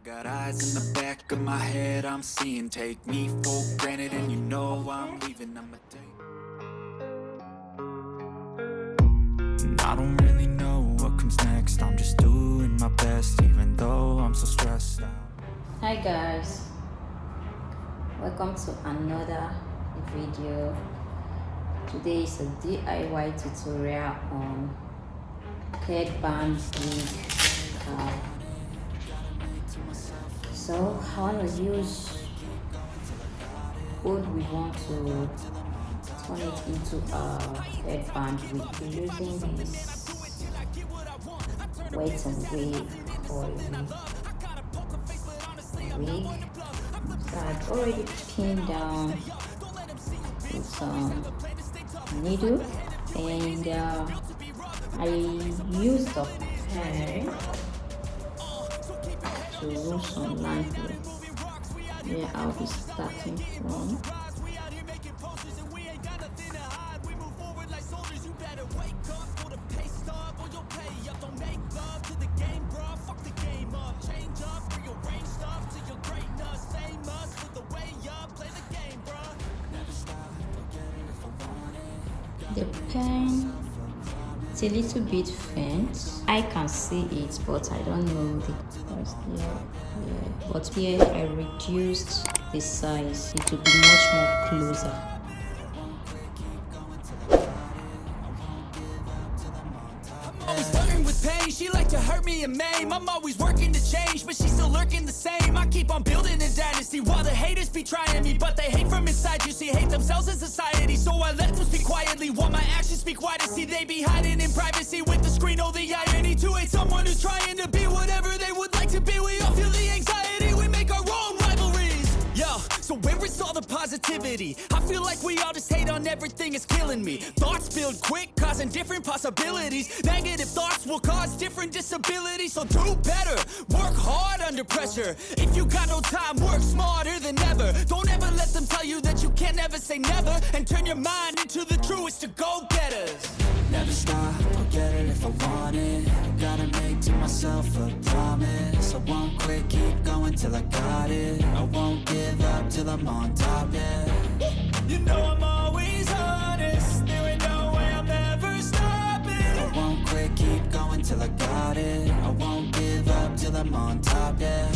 Got eyes in the back of my head, I'm seeing. Take me for granted and you know I'm leaving. I'm a take. And I don't really know what comes next. I'm just doing my best even though I'm so stressed out. Hi guys, welcome to another video. Today is a DIY tutorial on headband wig. So I want to use wood. We want to turn it into a headband wig. We're using this Wet&Weave oil wig. So I've already pinned down with some needle, and I used a pen to rule some lines where I'll be starting from. The pen is a little bit faint. I can see it, but I don't know the But here I reduced the size. It will be much more closer. With pain, she like to hurt me and maim. I'm always working to change, but she's still lurking the same. I keep on building a dynasty while the haters be trying me, but they hate from inside. You see, hate themselves in society, so I let them speak quietly while my actions speak wider. See, they be hiding in privacy with the screen. Oh, the irony to hate someone who's trying to be whatever they would like to be. We all feel the anxiety, we make our own rivalries. Yo, so where is all the positivity? I feel like we all just hate on everything, it's killing me. Thoughts build quick, causing different possibilities. Negative thoughts will cause different disabilities. So do better, work hard under pressure. If you got no time, work smarter than ever. Don't ever let them tell you that you can't never say never. And turn your mind into the truest of go-getters. Never stop, I'll get it if I want it. Gotta make to myself a promise. I won't quit, keep going till I got it. I won't give up till I'm on top, yeah. You know I'm always honest. There ain't no way I'm ever stopping. I won't quit, keep going till I got it. I won't give up till I'm on top, yeah.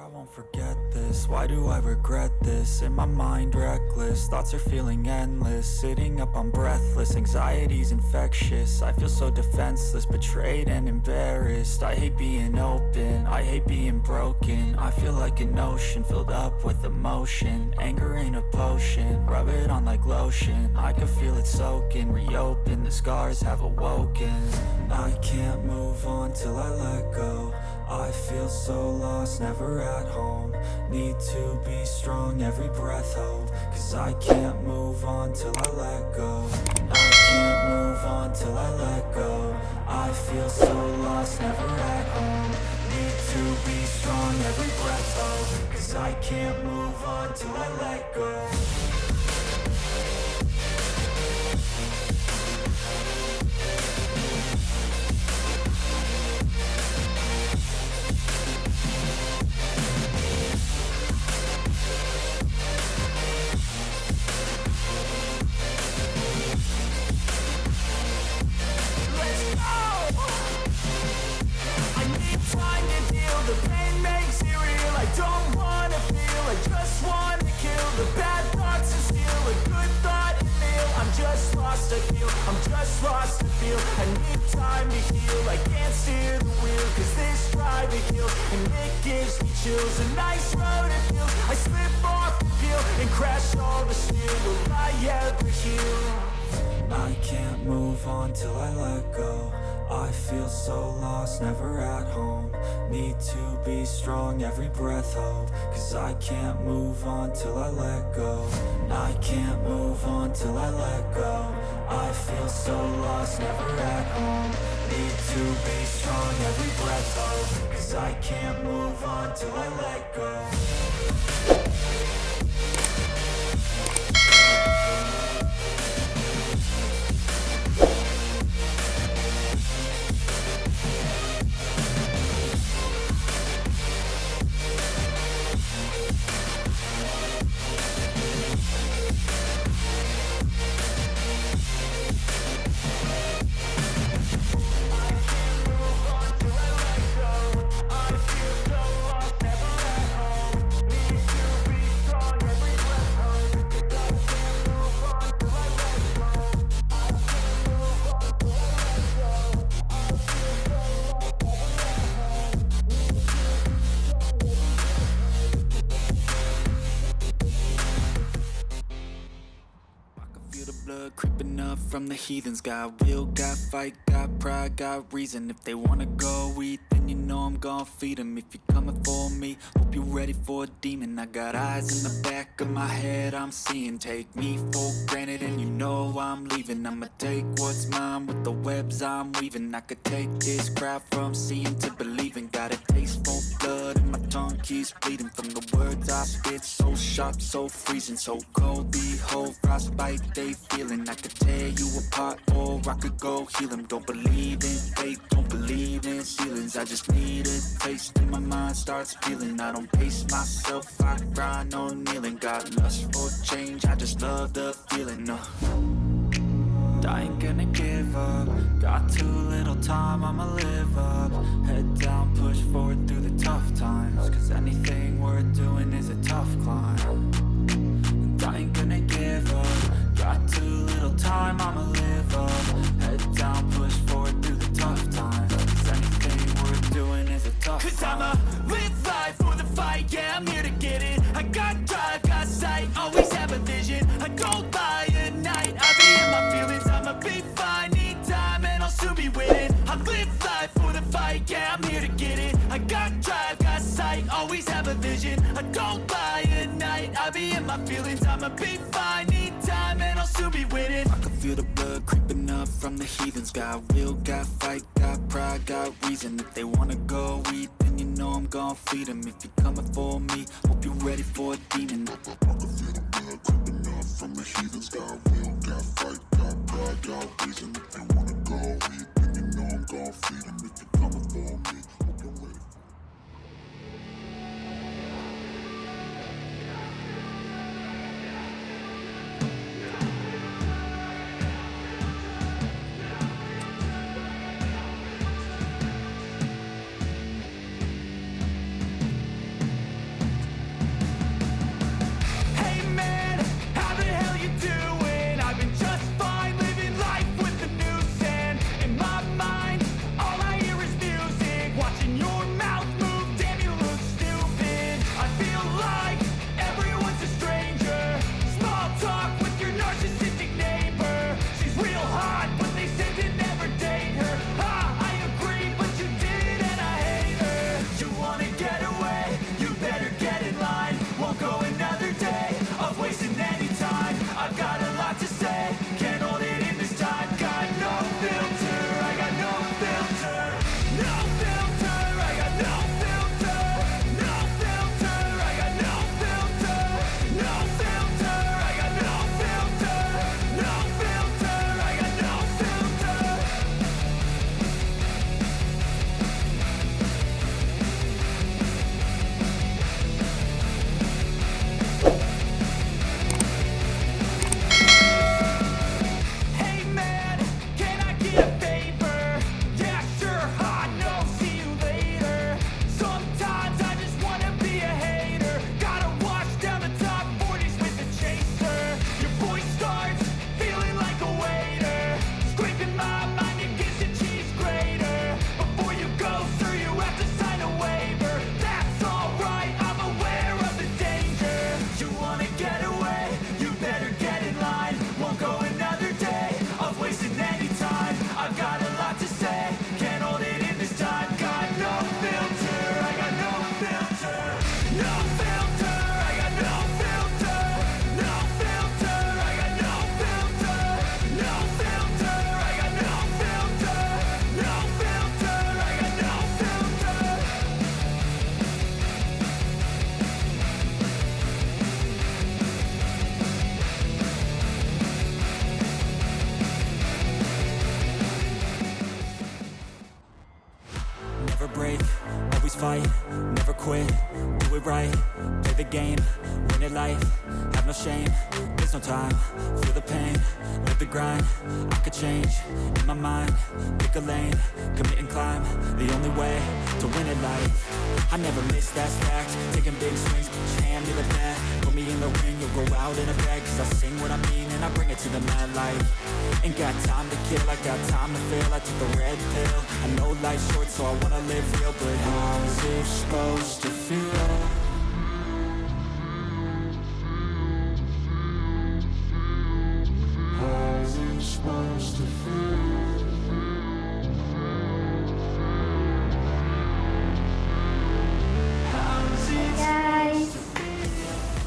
I won't forget this. Why do I regret this? In my mind reckless, thoughts are feeling endless. Sitting up, I'm breathless, anxiety's infectious. I feel so defenseless, betrayed and embarrassed. I hate being open, I hate being broken. I feel like an ocean filled up with emotion. Anger ain't a potion, rub it on like lotion. I can feel it soaking, reopen, the scars have awoken. I can't move on till I let go. I feel so lost, never at home. Need to be strong, every breath hold. Cause I can't move on till I let go. I can't move on till I let go. I feel so lost, never at home. Need to be strong, every breath hold. Cause I can't move on till I let go. The pain makes it real. I don't wanna feel, I just wanna kill the bad thoughts and steal a good thought and feel. I'm just lost, I feel, I'm just lost, I feel. I need time to heal, I can't steer the wheel. Cause this drive it kills, and it gives me chills. A nice road it feels, I slip off the peel and crash all the steel. Will I ever heal? I can't move on till I let go. I feel so lost, never at home. Need to be strong, every breath hold. Cause I can't move on till I let go. I can't move on till I let go. I feel so lost, never at home. Need to to be strong, every breath hold, 'cause I can't move on till I let go. Feel the blood creeping up from the heathens. Got will, got fight, got pride, got reason. If they wanna go eat, then you know I'm gon' feed them. If you're coming for me, hope you're ready for a demon. I got eyes in the back of my head, I'm seeing. Take me for granted and you know I'm leaving. I'ma take what's mine with the webs I'm weaving. I could take this crowd from seeing to believing. Got a taste for blood and my tongue keeps bleeding. From the words I spit, so sharp, so freezing. So cold, behold, frostbite they feeling. I could tear you apart or I could go heal them. Don't believe in fate, don't believe in ceilings. I just need a taste and my mind starts peeling. I don't pace myself, I grind on kneeling. Got lust for change, I just love the feeling. I ain't gonna give up. Got too little time, I'ma live up. Head down, push forward through the tough times. 'Cause anything worth doing is a tough climb. And I ain't gonna give up. Got too little time, I'ma live up. Head down, push forward through the tough times. 'Cause anything worth doing is a tough climb. 'Cause I'ma live life for the fight, yeah, I'm here to get it. I got drive, got sight, always have a vision. I don't lie at night, I be in my feelings. I'ma be fine, need time and I'll soon be winning. I live life for the fight, yeah, I'm here to get it. I got drive, got sight, always have a vision. I don't lie at night, I be in my feelings. I'ma be fine, need time and I'll soon be winning. I can feel the blood creeping up from the heathens. Got will, got fight, got pride, got reason. If they wanna go eat, then you know I'm gon' feed them. If you're coming for me, hope you're ready for a demon. I can feel the blood creeping up from the heathens. Got will, got fight, got pride, got reason. If they wanna go eat, then you know I'm gon' feed them. If you're coming for me, hope you're ready. never break, always fight, never quit, do it right, play the game, win it life, have no shame, there's no time, feel the pain, live the grind, I could change, in my mind, pick a lane, commit and climb, the only way to win it life, I never miss, that's fact, taking big swings, put your hand to the bat, put me in the ring, you'll go out in a bag, cause I sing what I mean and I bring it to the mad light, ain't got time to kill, I got time to feel, I took the red pill, I know life's short so I wanna live real, but how's it supposed to feel? How's it supposed to feel? Guys,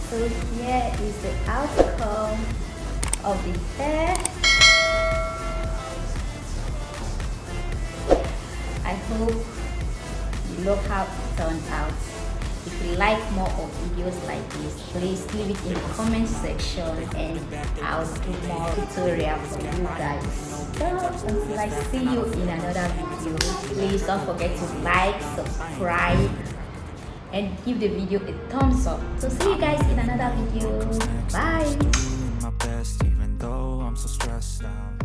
so here is the outcome of the hair. I hope you love how it turned out. If you like more of videos like this, please leave it in the comment section and I'll do more tutorial for you guys. So until I see you in another video, please don't forget to like, subscribe and give the video a thumbs up. So see you guys in another video. Bye. My best, even though I'm so stressed out.